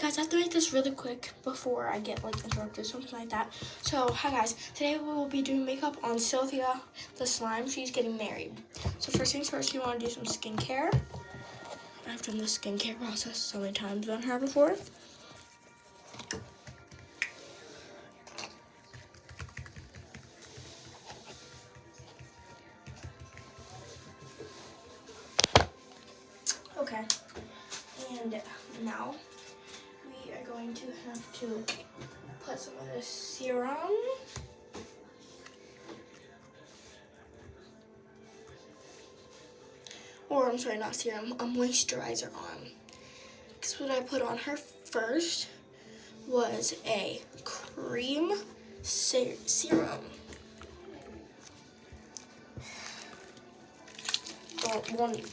Guys, I have to make this really quick before I get like interrupted, something like that. So, hi guys. Today we will be doing makeup on Sylvia the slime. She's getting married. So first things first, you want to do some skincare. I've done this skincare process so many times on her before. Okay, and now we are going to have to put some of this serum. Or, I'm sorry, not serum, a moisturizer on. Because what I put on her first was a cream serum.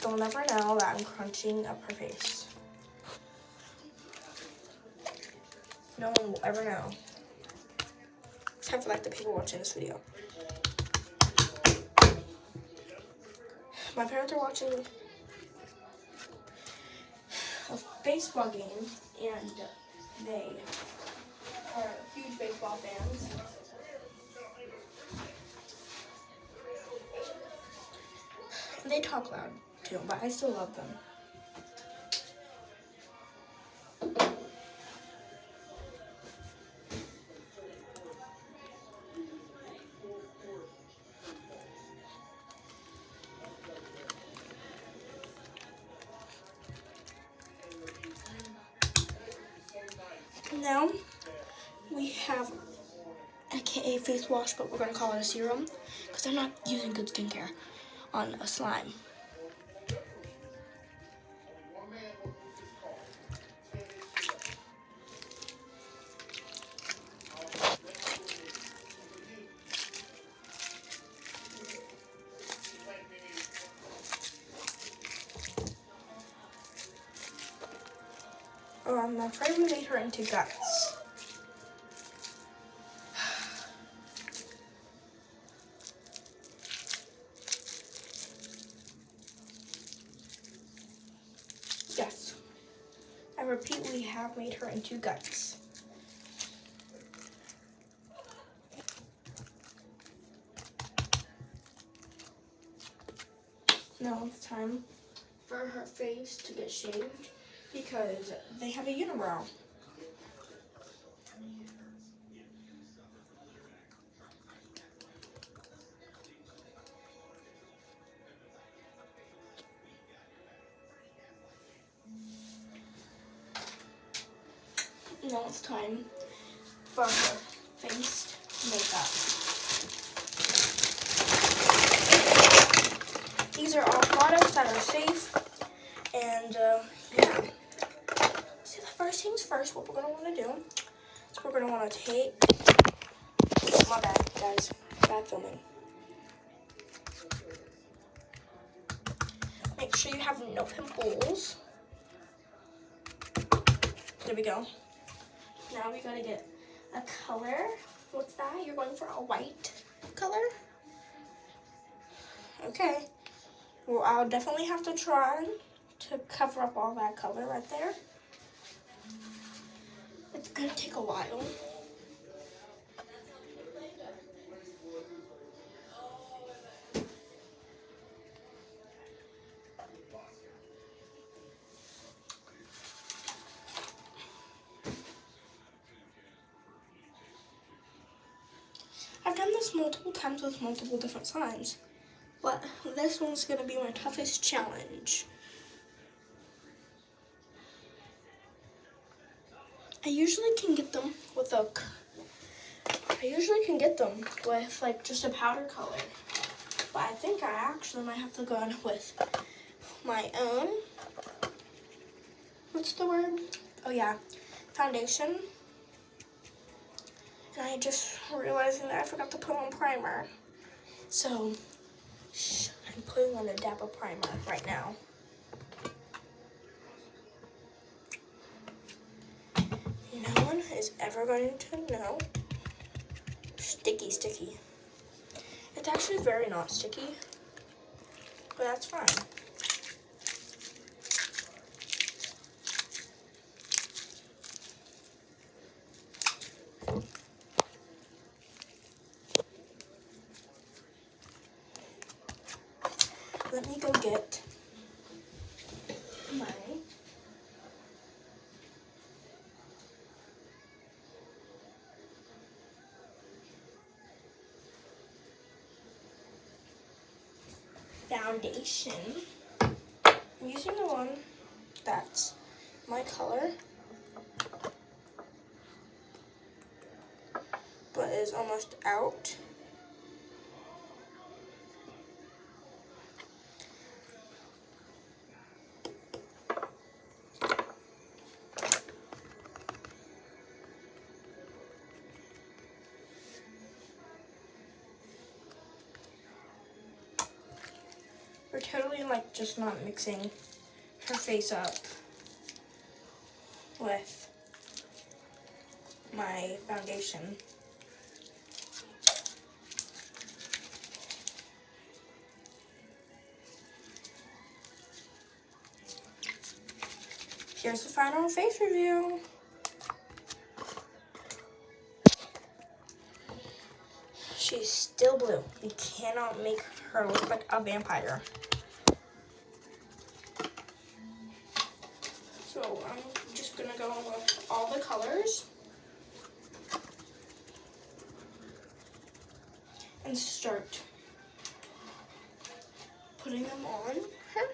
Don't ever know that I'm crunching up her face. No one will ever know. Except for like the people watching this video. My parents are watching a baseball game and they are huge baseball fans. And they talk loud too, but I still love them. Now we have AKA face wash, but we're gonna call it a serum because I'm not using good skincare on a slime. Oh, I'm afraid we made her into guts. Yes. I repeat, we have made her into guts. Now it's time for her face to get shaved because they have a unibrow. Now it's time for her face makeup. These are all products that are safe, and yeah. So the first things first, what we're gonna want to do is we're gonna want to take. My bad, guys. Bad filming. Make sure you have no pimples. There we go. Now we gotta get a color. What's that? You're going for a white color? Okay. Well, I'll definitely have to try to cover up all that color right there. It's gonna take a while. I've done this multiple times with multiple different slimes, but this one's gonna be my toughest challenge. I usually can get them with like just a powder color, but I think I actually might have to go in with my own, what's the word? Oh yeah, foundation. And I just realizing that I forgot to put on primer. So, I'm putting on a dab of primer right now. No one is ever going to know. Sticky, sticky. It's actually very not sticky, but that's fine. foundation. I'm using the one that's my color, but is almost out. We're totally like just not mixing her face up with my foundation. Here's the final face review. She's still blue. You cannot make her look like a vampire. So I'm just gonna go with all the colors and start putting them on her.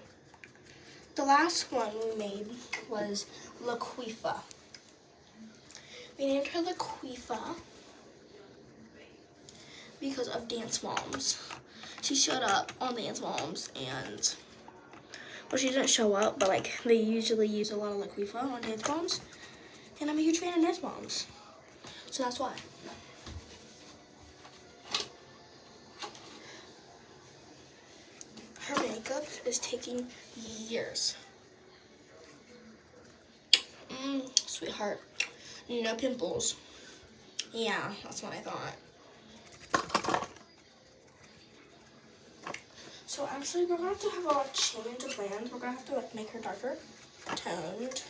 The last one we made was Laquifa. We named her Laquifa because of Dance Moms. She showed up on Dance Moms and, well, she didn't show up, but like they usually use a lot of Laquifa on Dance Moms, and I'm a huge fan of Dance Moms, so that's why. Her makeup is taking years. Sweetheart, no pimples. Yeah, that's what I thought. So actually, we're gonna have to have a change of plans. We're gonna have to like make her darker toned,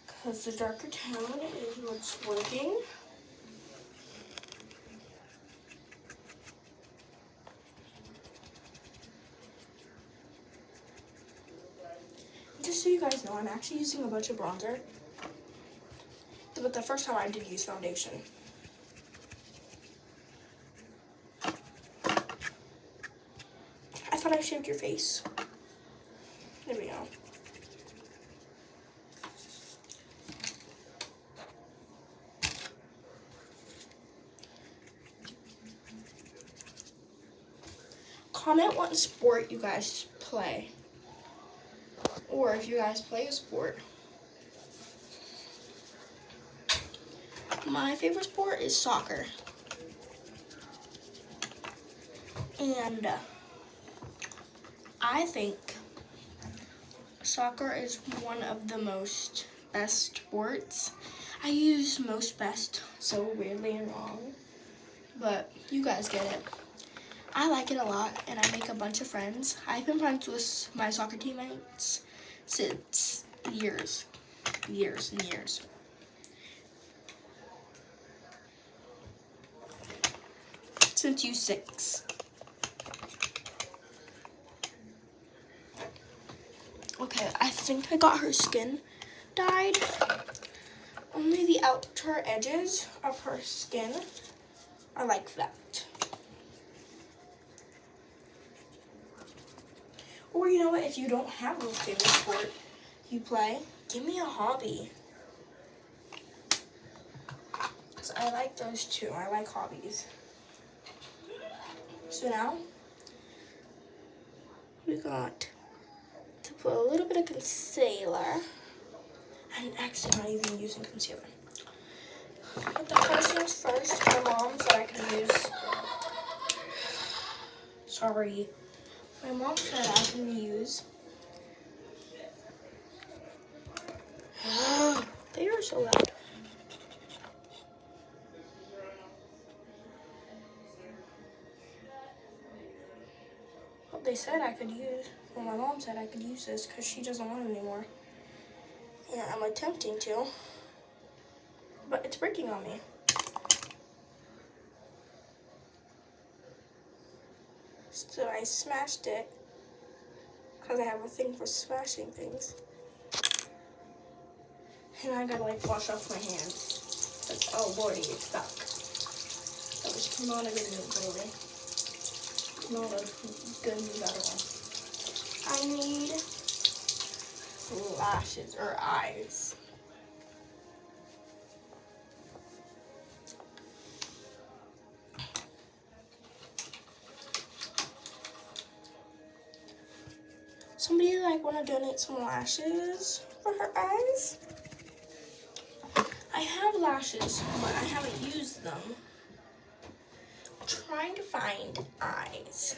because the darker tone is what's working. Just so you guys know, I'm actually using a bunch of bronzer, but the first time I did use foundation. I thought I shaved your face. There we go. Comment what sport you guys play, or if you guys play a sport. My favorite sport is soccer. And I think soccer is one of the most best sports. I use most best so weirdly and wrong, but you guys get it. I like it a lot, and I make a bunch of friends. I've been friends with my soccer teammates since years and years. Since U6. Okay, I think I got her skin dyed. Only the outer edges of her skin are like that. Or you know what, if you don't have a favorite sport you play, give me a hobby. Because I like those too. I like hobbies. So now, we got to put a little bit of concealer. I'm actually not even using concealer. But the first things first, my mom said I could use, my mom said I can use, they are so loud. Well, they said I could use, well, my mom said I could use this because she doesn't want it anymore. And I'm attempting to, but it's breaking on me. So I smashed it because I have a thing for smashing things. And I gotta like wash off my hands. Because, oh lordy, it's stuck. That was not a good move, really. not a good news at all. I need lashes or eyes. Somebody like want to donate some lashes for her eyes? I have lashes, but I haven't used them. I'm trying to find eyes.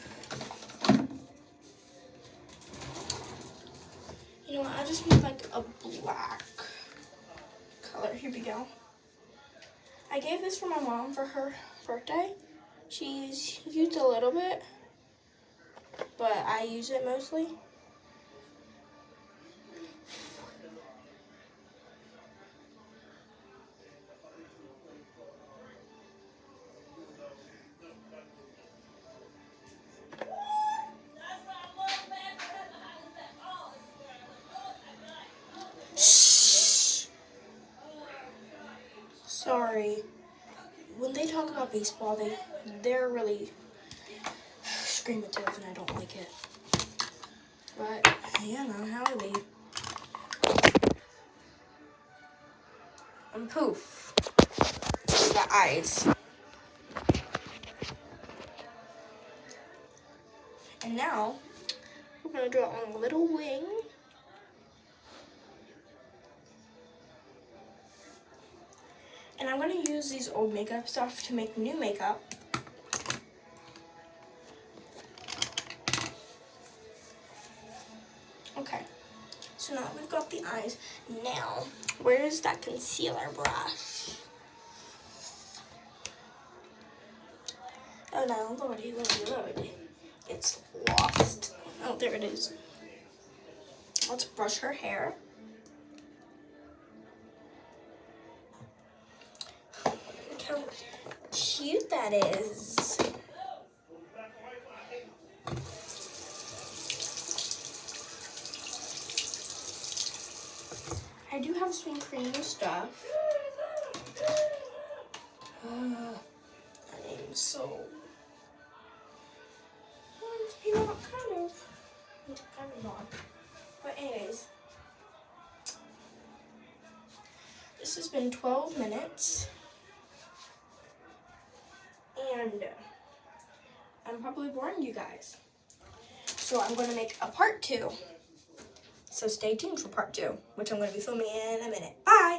You know what? I just need like a black color. Here we go. I gave this for my mom for her birthday. She's used a little bit, but I use it mostly. Sorry. When they talk about baseball, they're really screamative, and I don't like it. But yeah, no, how are they? And poof, we got eyes. And now we're gonna draw on a little wing. And I'm going to use these old makeup stuff to make new makeup. Okay, so now we've got the eyes. Now, where's that concealer brush? Oh no, lordy, lordy, lordy. It's lost. Oh, there it is. Let's brush her hair. Look how cute that is. I do have some cream stuff. I'm so, you know, kind of not. But anyways, this has been 12 minutes. And I'm probably boring you guys. So I'm going to make a part 2. So stay tuned for part 2, which I'm going to be filming in a minute. Bye!